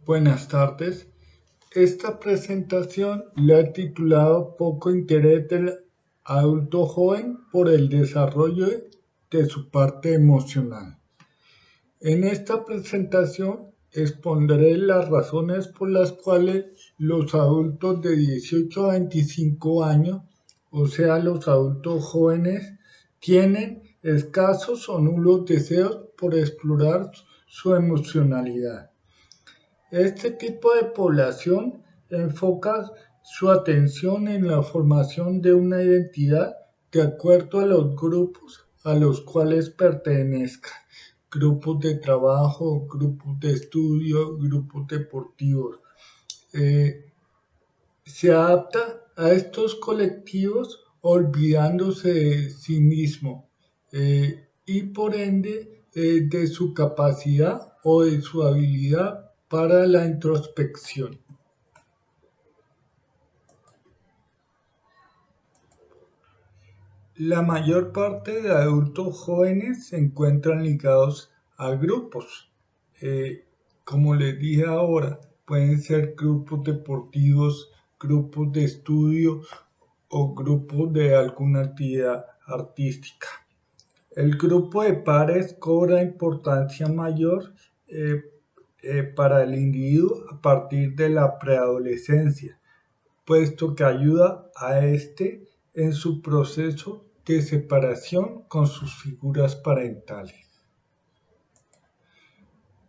Buenas tardes. Esta presentación la he titulado Poco interés del adulto joven por el desarrollo de su parte emocional. En esta presentación expondré las razones por las cuales los adultos de 18 a 25 años, o sea, los adultos jóvenes, tienen escasos o nulos deseos por explorar su emocionalidad. Este tipo de población enfoca su atención en la formación de una identidad de acuerdo a los grupos a los cuales pertenezca, grupos de trabajo, grupos de estudio, grupos deportivos. Se adapta a estos colectivos olvidándose de sí mismo y por ende de su capacidad o de su habilidad para la introspección. La mayor parte de adultos jóvenes se encuentran ligados a grupos. Eh, Como les dije ahora, pueden ser grupos deportivos, grupos de estudio o grupos de alguna actividad artística. El grupo de pares cobra importancia mayor eh, para el individuo a partir de la preadolescencia, puesto que ayuda a este en su proceso de separación con sus figuras parentales.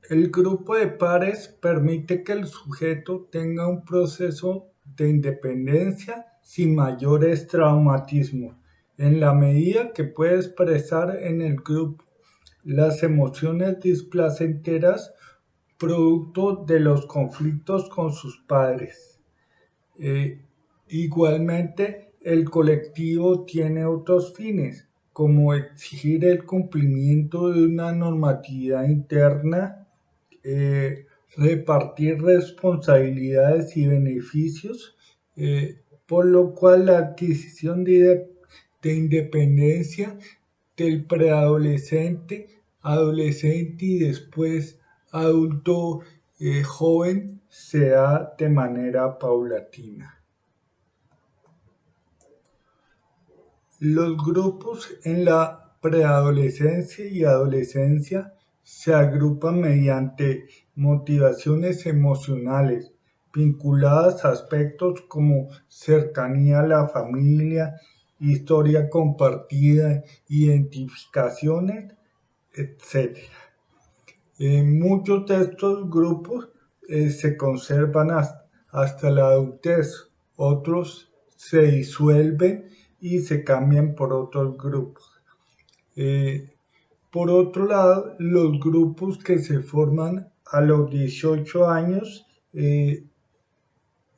El grupo de pares permite que el sujeto tenga un proceso de independencia sin mayores traumatismos, en la medida que puede expresar en el grupo las emociones displacenteras producto de los conflictos con sus padres. Eh, Igualmente, el colectivo tiene otros fines, como exigir el cumplimiento de una normatividad interna, eh, repartir responsabilidades y beneficios, por lo cual la adquisición de independencia del preadolescente, adolescente y después adulto joven se da de manera paulatina. Los grupos en la preadolescencia y adolescencia se agrupan mediante motivaciones emocionales vinculadas a aspectos como cercanía a la familia, historia compartida, identificaciones, etc. Muchos de estos grupos se conservan hasta la adultez, otros se disuelven y se cambian por otros grupos. Eh, por otro lado, los grupos que se forman a los 18 años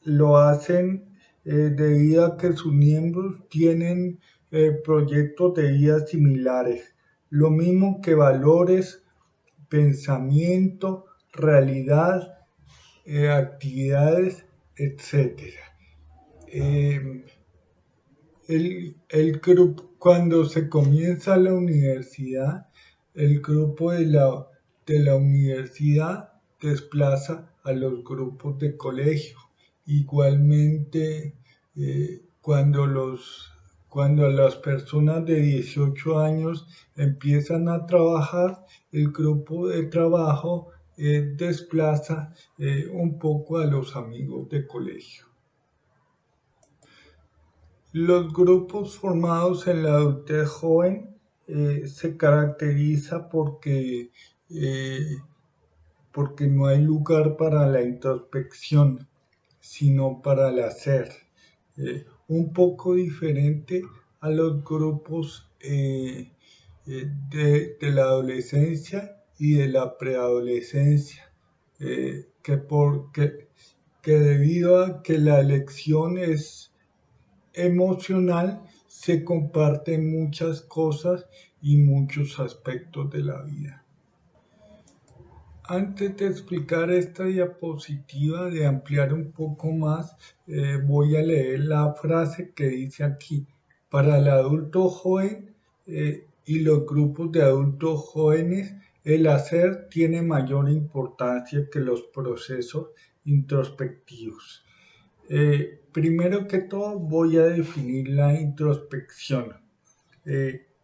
lo hacen debido a que sus miembros tienen proyectos de vida similares, lo mismo que valores, pensamiento, realidad, actividades, etc. Eh, el grupo, cuando se comienza la universidad, el grupo de la universidad desplaza a los grupos de colegio. Igualmente, cuando las personas de 18 años empiezan a trabajar, el grupo de trabajo desplaza un poco a los amigos de colegio. Los grupos formados en la adultez joven se caracteriza eh, porque no hay lugar para la introspección, sino para el hacer. Un poco diferente a los grupos de la adolescencia y de la preadolescencia, que debido a que la elección es emocional, se comparten muchas cosas y muchos aspectos de la vida. Antes de explicar esta diapositiva, de ampliar un poco más, voy a leer la frase que dice aquí: para el adulto joven y los grupos de adultos jóvenes, el hacer tiene mayor importancia que los procesos introspectivos? Primero que todo voy a definir la introspección.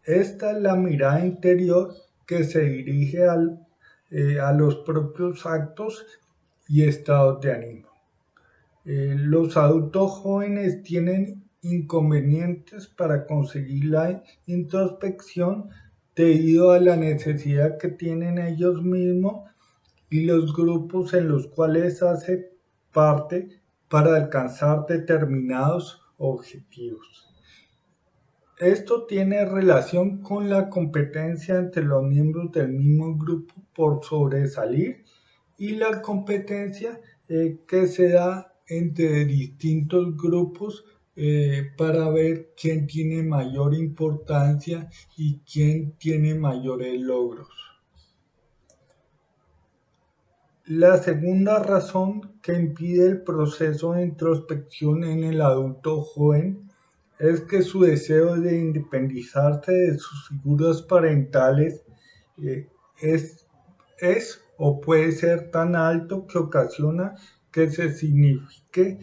Esta es la mirada interior que se dirige a los propios actos y estados de ánimo. Los adultos jóvenes tienen inconvenientes para conseguir la introspección debido a la necesidad que tienen ellos mismos y los grupos en los cuales hace parte para alcanzar determinados objetivos. Esto tiene relación con la competencia entre los miembros del mismo grupo por sobresalir y la competencia que se da entre distintos grupos para ver quién tiene mayor importancia y quién tiene mayores logros. La segunda razón que impide el proceso de introspección en el adulto joven es que su deseo de independizarse de sus figuras parentales eh, es, o puede ser tan alto que ocasiona que se signifique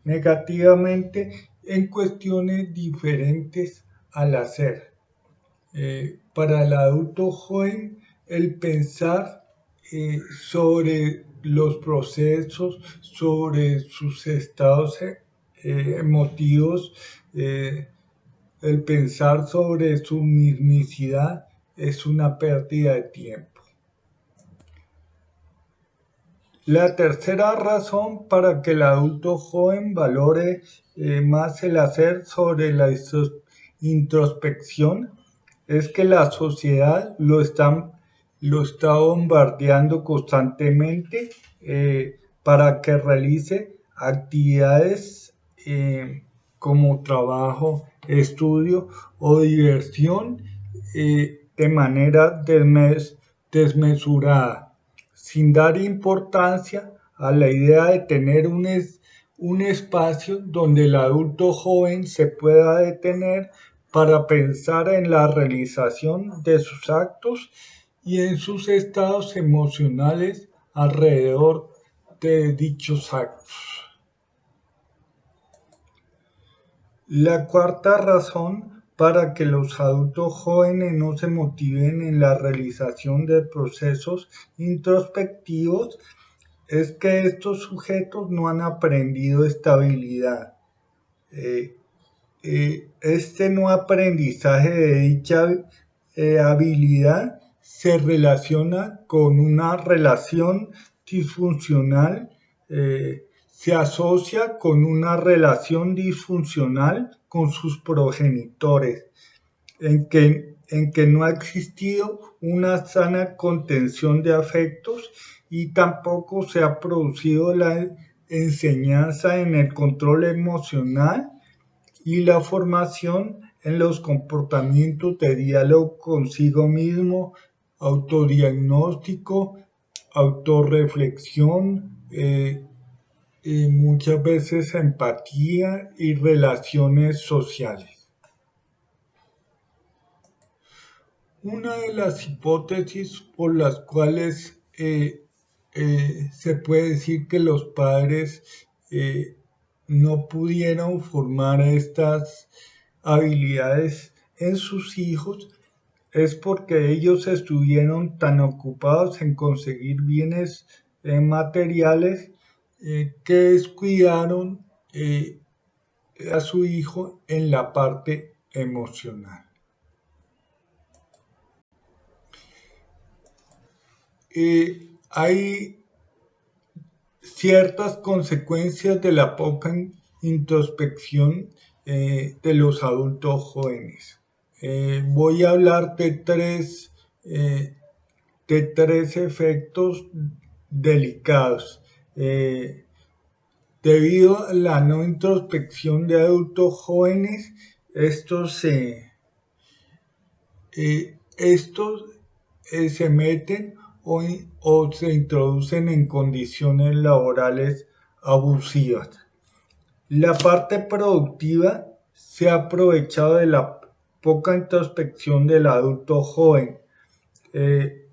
negativamente en cuestiones diferentes al hacer. Para el adulto joven, el pensar sobre los procesos, sobre sus estados emotivos, el pensar sobre su mismicidad es una pérdida de tiempo. La tercera razón para que el adulto joven valore más el hacer sobre la introspección es que la sociedad lo está bombardeando constantemente para que realice actividades como trabajo, estudio o diversión de manera desmesurada, sin dar importancia a la idea de tener un espacio donde el adulto joven se pueda detener para pensar en la realización de sus actos y en sus estados emocionales alrededor de dichos actos. La cuarta razón para que los adultos jóvenes no se motiven en la realización de procesos introspectivos es que estos sujetos no han aprendido estabilidad. Este no aprendizaje de dicha habilidad se relaciona con una relación disfuncional, se asocia con una relación disfuncional con sus progenitores, en que no ha existido una sana contención de afectos y tampoco se ha producido la enseñanza en el control emocional y la formación en los comportamientos de diálogo consigo mismo, autodiagnóstico, autorreflexión, muchas veces empatía y relaciones sociales. Una de las hipótesis por las cuales se puede decir que los padres no pudieron formar estas habilidades en sus hijos es porque ellos estuvieron tan ocupados en conseguir bienes materiales que descuidaron a su hijo en la parte emocional. Hay ciertas consecuencias de la poca introspección de los adultos jóvenes. Voy a hablar de tres efectos delicados. Debido a la no introspección de adultos jóvenes, estos se meten o se introducen en condiciones laborales abusivas. La parte productiva se ha aprovechado de la poca introspección del adulto joven.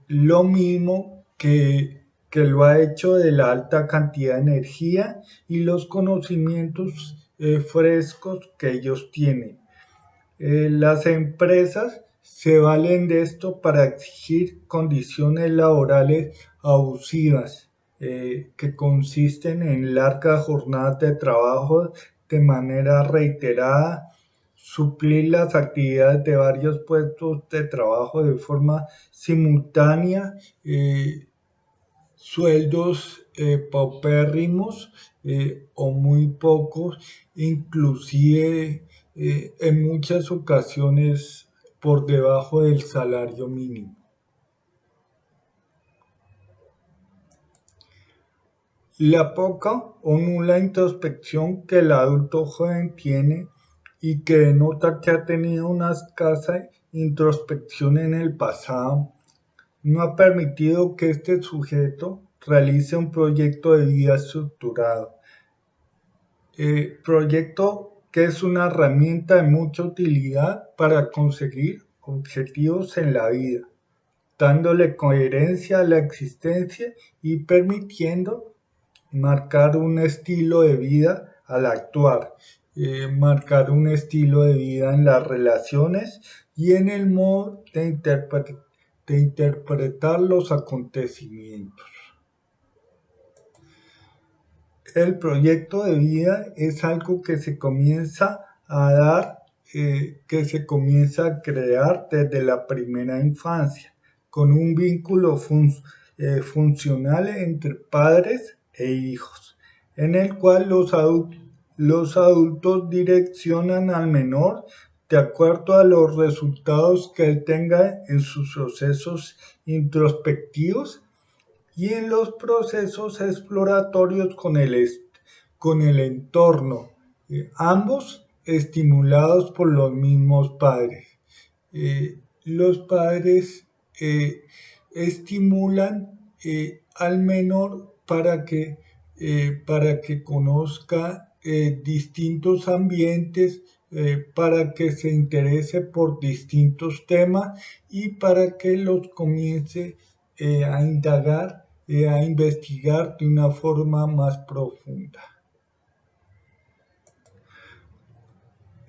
lo mismo que lo ha hecho de la alta cantidad de energía y los conocimientos frescos que ellos tienen. Las empresas se valen de esto para exigir condiciones laborales abusivas, que consisten en largas jornadas de trabajo de manera reiterada, suplir las actividades de varios puestos de trabajo de forma simultánea, sueldos paupérrimos o muy pocos, inclusive en muchas ocasiones por debajo del salario mínimo. La poca o nula introspección que el adulto joven tiene y que denota que ha tenido una escasa introspección en el pasado no ha permitido que este sujeto realice un proyecto de vida estructurado. Proyecto que es una herramienta de mucha utilidad para conseguir objetivos en la vida, dándole coherencia a la existencia y permitiendo marcar un estilo de vida al actuar, marcar un estilo de vida en las relaciones y en el modo de interpretar los acontecimientos. El proyecto de vida es algo que se comienza a dar, que se comienza a crear desde la primera infancia, con un vínculo funcional entre padres e hijos, en el cual los adultos direccionan al menor de acuerdo a los resultados que él tenga en sus procesos introspectivos y en los procesos exploratorios con el entorno, ambos estimulados por los mismos padres. Los padres estimulan al menor para que conozca distintos ambientes, para que se interese por distintos temas y para que los comience a indagar, a investigar de una forma más profunda.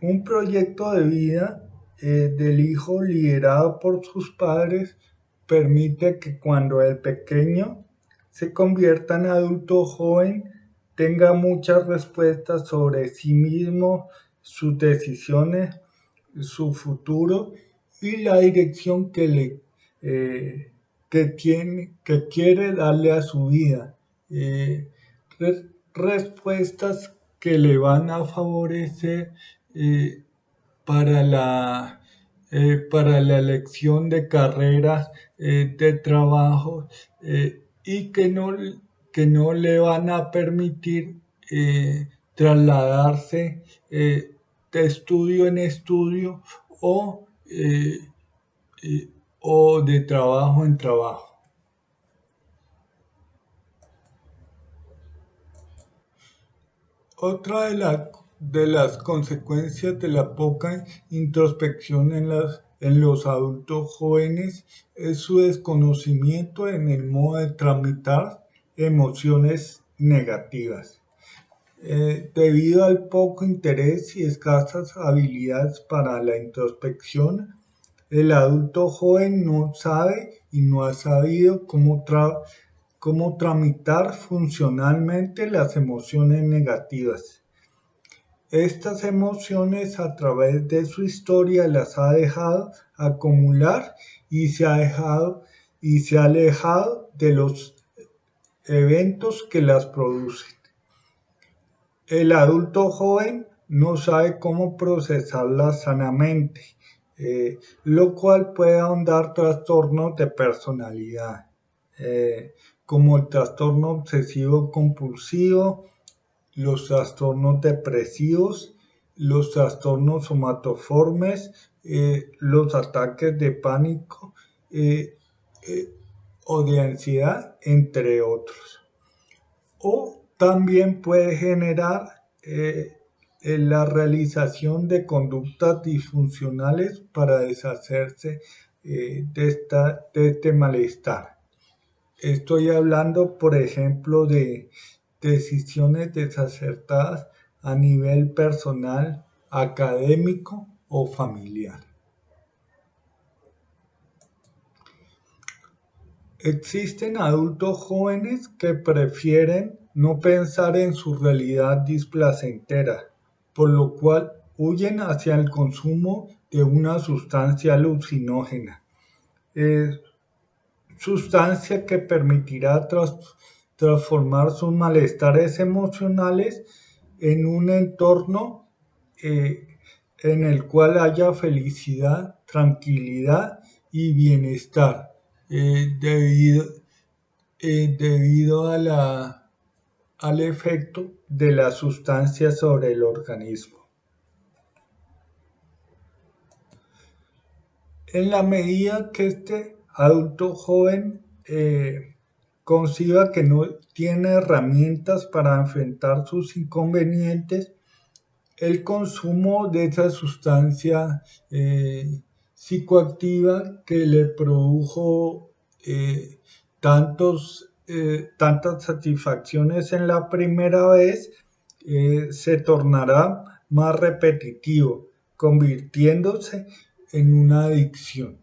Un proyecto de vida del hijo liderado por sus padres permite que cuando el pequeño se convierta en adulto joven tenga muchas respuestas sobre sí mismo, sus decisiones, su futuro y la dirección que quiere darle a su vida. Respuestas que le van a favorecer eh, para para la elección de carreras, de trabajo, y que no le van a permitir trasladarse de estudio en estudio o, o de trabajo en trabajo. Otra de las consecuencias de la poca introspección en los adultos jóvenes es su desconocimiento en el modo de tramitar emociones negativas. Debido al poco interés y escasas habilidades para la introspección, el adulto joven no sabe y no ha sabido cómo tramitar funcionalmente las emociones negativas. Estas emociones a través de su historia las ha dejado acumular y se ha alejado de los eventos que las producen. El adulto joven no sabe cómo procesarlas sanamente, lo cual puede ahondar trastornos de personalidad, como el trastorno obsesivo compulsivo, los trastornos depresivos, los trastornos somatoformes, los ataques de pánico o de ansiedad, entre otros. O también puede generar la realización de conductas disfuncionales para deshacerse de este malestar. Estoy hablando, por ejemplo, de decisiones desacertadas a nivel personal, académico o familiar. Existen adultos jóvenes que prefieren no pensar en su realidad displacentera, por lo cual huyen hacia el consumo de una sustancia alucinógena, sustancia que permitirá transformar sus malestares emocionales en un entorno en el cual haya felicidad, tranquilidad y bienestar, debido al efecto de la sustancia sobre el organismo. En la medida que este adulto joven conciba que no tiene herramientas para enfrentar sus inconvenientes, el consumo de esa sustancia psicoactiva que le produjo tantas satisfacciones en la primera vez se tornará más repetitivo, convirtiéndose en una adicción.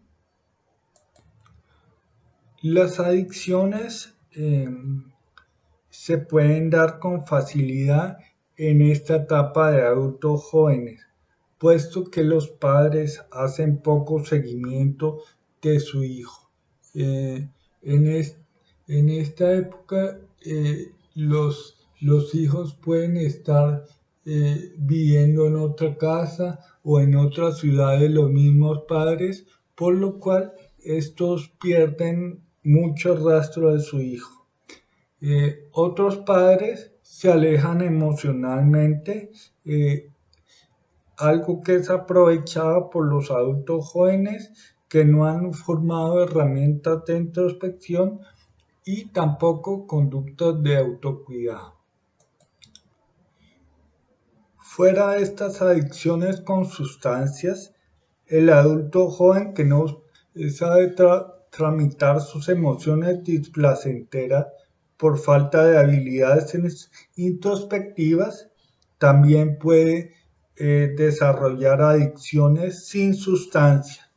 Las adicciones se pueden dar con facilidad en esta etapa de adultos jóvenes, puesto que los padres hacen poco seguimiento de su hijo. En esta época los hijos pueden estar viviendo en otra casa o en otra ciudad de los mismos padres, por lo cual estos pierden mucho rastro de su hijo. Otros padres se alejan emocionalmente, algo que es aprovechado por los adultos jóvenes que no han formado herramientas de introspección y tampoco conductas de autocuidado. Fuera de estas adicciones con sustancias, el adulto joven que no sabe tramitar sus emociones displacenteras por falta de habilidades introspectivas, también puede desarrollar adicciones sin sustancia.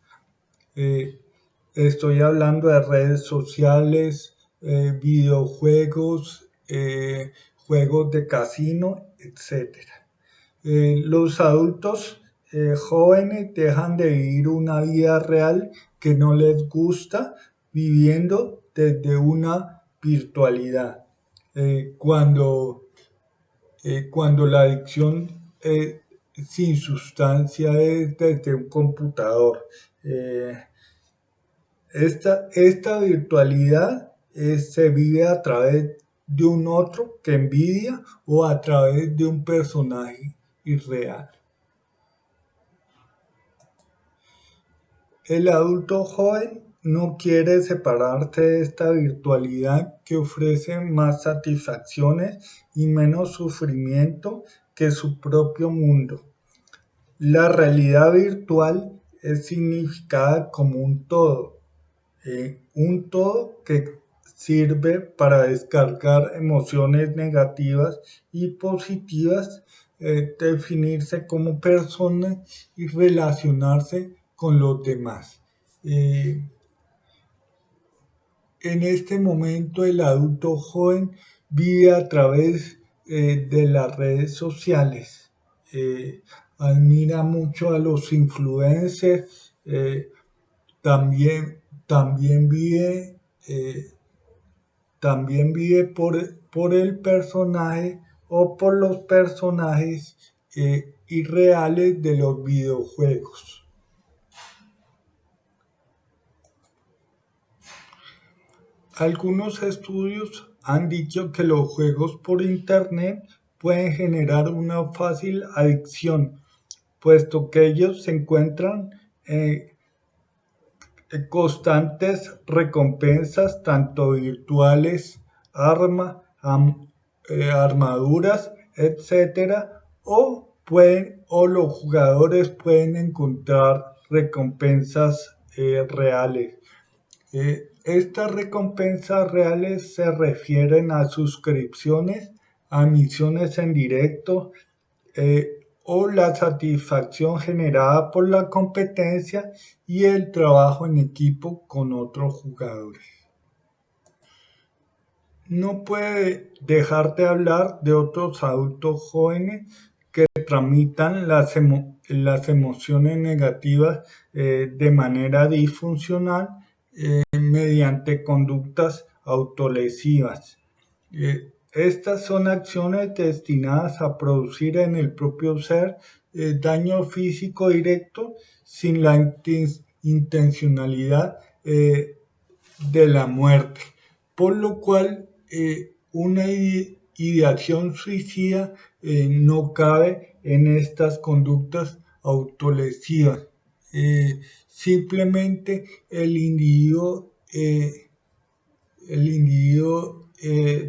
Estoy hablando de redes sociales, videojuegos, juegos de casino, etc. Los adultos jóvenes dejan de vivir una vida real que no les gusta, viviendo desde una virtualidad. Cuando la adicción sin sustancia es desde un computador. Esta virtualidad se vive a través de un otro que envidia o a través de un personaje irreal. El adulto joven no quiere separarse de esta virtualidad que ofrece más satisfacciones y menos sufrimiento que su propio mundo. La realidad virtual es significada como un todo que sirve para descargar emociones negativas y positivas, definirse como persona y relacionarse con los demás. En este momento el adulto joven vive a través de las redes sociales, admira mucho a los influencers, también vive por el personaje o por los personajes irreales de los videojuegos. Algunos estudios han dicho que los juegos por internet pueden generar una fácil adicción, puesto que ellos se encuentran constantes recompensas tanto virtuales, armaduras, etcétera, o los jugadores pueden encontrar recompensas reales. Estas recompensas reales se refieren a suscripciones, a misiones en directo, o la satisfacción generada por la competencia y el trabajo en equipo con otros jugadores. No puede dejar de hablar de otros adultos jóvenes que tramitan las emociones negativas de manera disfuncional mediante conductas autolesivas. Estas son acciones destinadas a producir en el propio ser daño físico directo sin la intencionalidad de la muerte, por lo cual una ideación suicida no cabe en estas conductas autolesivas. Simplemente el individuo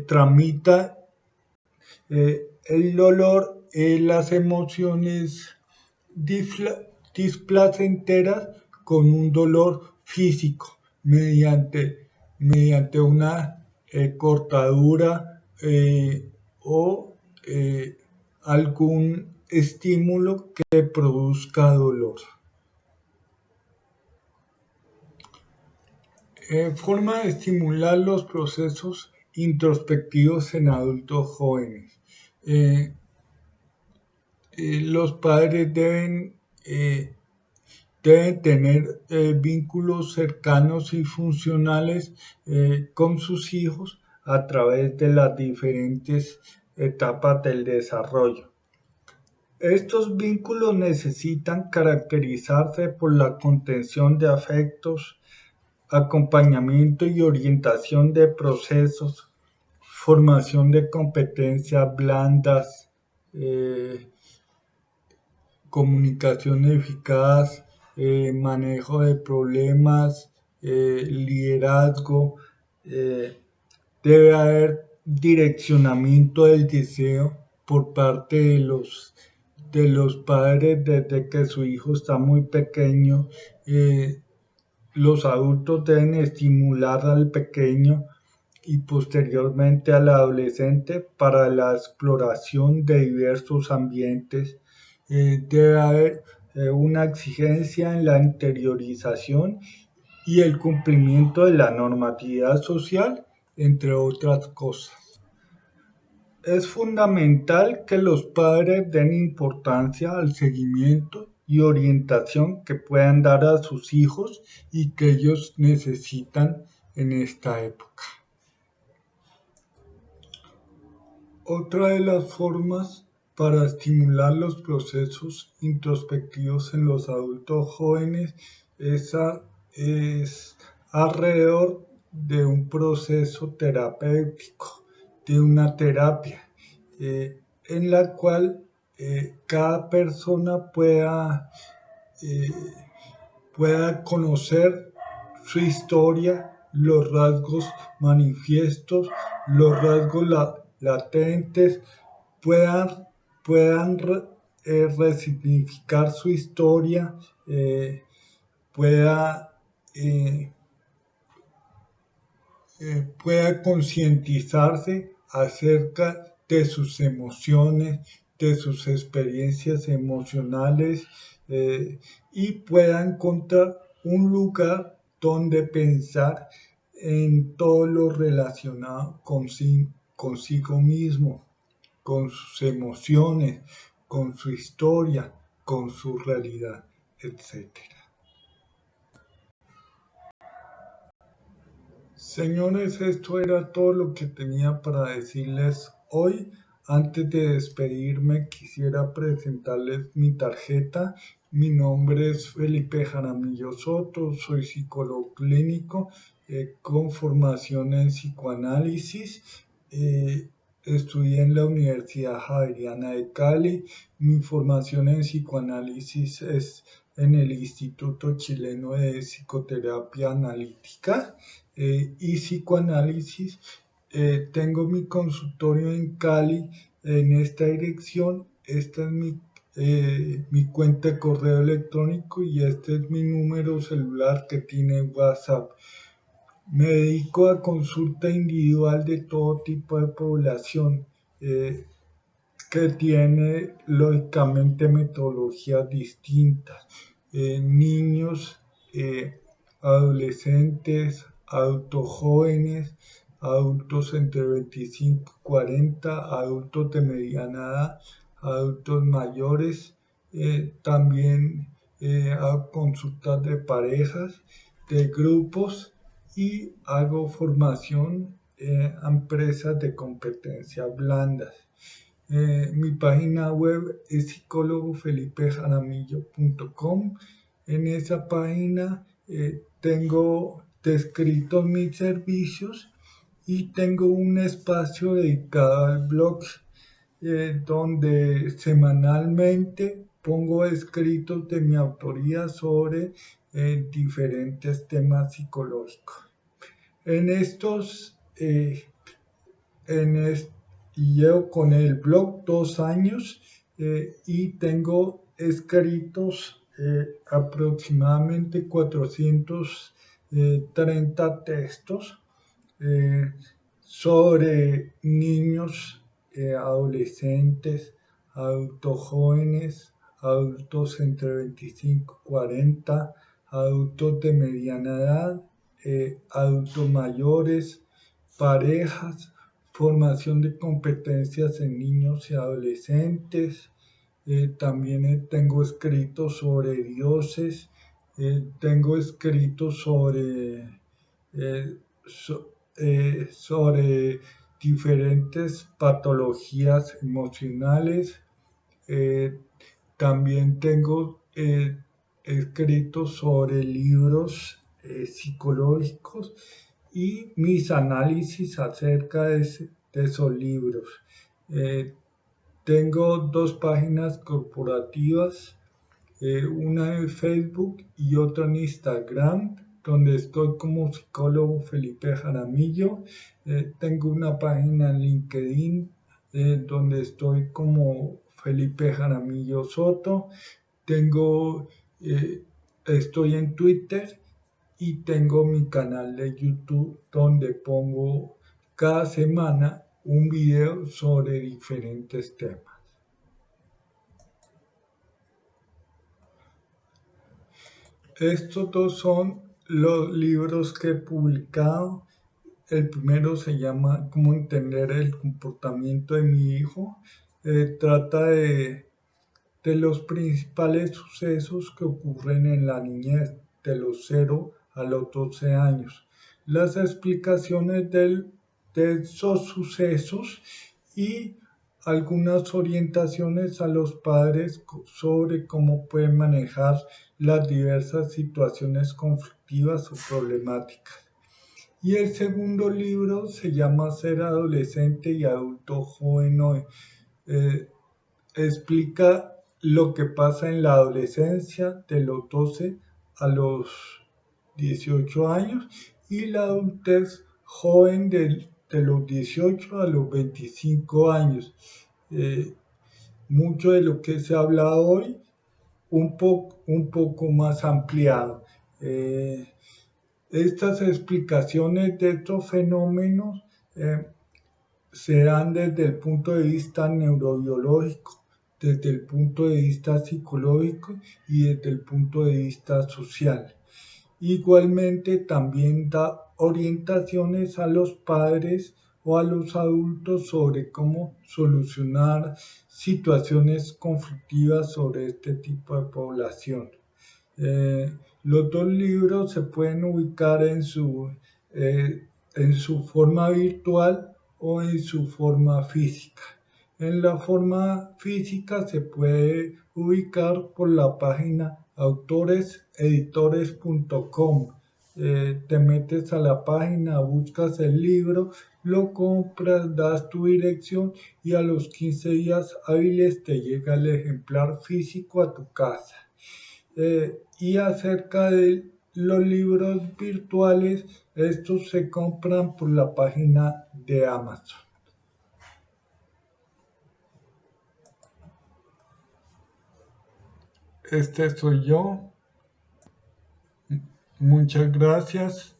tramita el dolor, las emociones displacenteras con un dolor físico mediante una cortadura o algún estímulo que produzca dolor. Forma de estimular los procesos introspectivos en adultos jóvenes. Los padres deben tener vínculos cercanos y funcionales con sus hijos a través de las diferentes etapas del desarrollo. Estos vínculos necesitan caracterizarse por la contención de afectos, acompañamiento y orientación de procesos, formación de competencias blandas, comunicación eficaz, manejo de problemas, liderazgo. Debe haber direccionamiento del deseo por parte de los padres desde que su hijo está muy pequeño. Los adultos deben estimular al pequeño y posteriormente al adolescente para la exploración de diversos ambientes. Debe haber una exigencia en la interiorización y el cumplimiento de la normatividad social, entre otras cosas. Es fundamental que los padres den importancia al seguimiento y orientación que puedan dar a sus hijos y que ellos necesitan en esta época. Otra de las formas para estimular los procesos introspectivos en los adultos jóvenes es alrededor de un proceso terapéutico, de una terapia, en la cual cada persona pueda conocer su historia, los rasgos manifiestos, los rasgos latentes, puedan resignificar su historia, pueda concientizarse acerca de sus emociones, de sus experiencias emocionales, y pueda encontrar un lugar donde pensar en todo lo relacionado consigo mismo, con sus emociones, con su historia, con su realidad, etc. Señores, esto era todo lo que tenía para decirles hoy. Antes de despedirme, quisiera presentarles mi tarjeta. Mi nombre es Felipe Jaramillo Soto, soy psicólogo clínico con formación en psicoanálisis. Estudié en la Universidad Javeriana de Cali. Mi formación en psicoanálisis es en el Instituto Chileno de Psicoterapia Analítica y Psicoanálisis. Tengo mi consultorio en Cali en esta dirección. Esta es mi cuenta de correo electrónico y este es mi número celular que tiene WhatsApp. Me dedico a consulta individual de todo tipo de población que tiene lógicamente metodologías distintas. Niños, adolescentes, adultos jóvenes, adultos entre 25 y 40, adultos de mediana edad, adultos mayores, también hago consultas de parejas, de grupos y hago formación a empresas de competencias blandas. Mi página web es psicólogofelipejaramillo.com. En esa página tengo descritos mis servicios y tengo un espacio dedicado al blog donde semanalmente pongo escritos de mi autoría sobre diferentes temas psicológicos. En estos y llevo con el blog 2 años y tengo escritos aproximadamente 430 textos eh, sobre niños, adolescentes, adultos jóvenes, adultos entre 25 y 40, adultos de mediana edad, adultos mayores, parejas, formación de competencias en niños y adolescentes. También tengo escritos sobre dioses, tengo escritos eh, so- sobre diferentes patologías emocionales. Eh, También tengo escritos sobre libros psicológicos y mis análisis acerca de esos libros. Eh, Tengo 2 páginas corporativas, una en Facebook y otra en Instagram, donde estoy como psicólogo Felipe Jaramillo. Tengo una página en LinkedIn, donde estoy como Felipe Jaramillo Soto. Tengo, eh, Estoy en Twitter y tengo mi canal de YouTube donde pongo cada semana un video sobre diferentes temas. Estos dos son los libros que he publicado. El primero se llama Cómo entender el comportamiento de mi hijo. Trata de los principales sucesos que ocurren en la niñez, de los 0 a los 12 años. Las explicaciones de esos sucesos y algunas orientaciones a los padres sobre cómo pueden manejar las diversas situaciones conflictivas o problemáticas. Y el segundo libro se llama Ser adolescente y adulto joven hoy. Eh, Explica lo que pasa en la adolescencia de los 12 a los 18 años y la adultez joven de los 18 a los 25 años. Eh, Mucho de lo que se ha hablado hoy, un poco más ampliado. Eh, Estas explicaciones de estos fenómenos eh, se dan desde el punto de vista neurobiológico, desde el punto de vista psicológico y desde el punto de vista social. Igualmente también da orientaciones a los padres o a los adultos sobre cómo solucionar situaciones conflictivas sobre este tipo de población. Eh, los dos libros se pueden ubicar en su forma virtual o en su forma física. En la forma física se puede ubicar por la página autoreseditores.com. Te metes a la página, buscas el libro, lo compras, das tu dirección y a los 15 días hábiles te llega el ejemplar físico a tu casa. Y acerca de los libros virtuales, estos se compran por la página de Amazon. Este soy yo. Muchas gracias.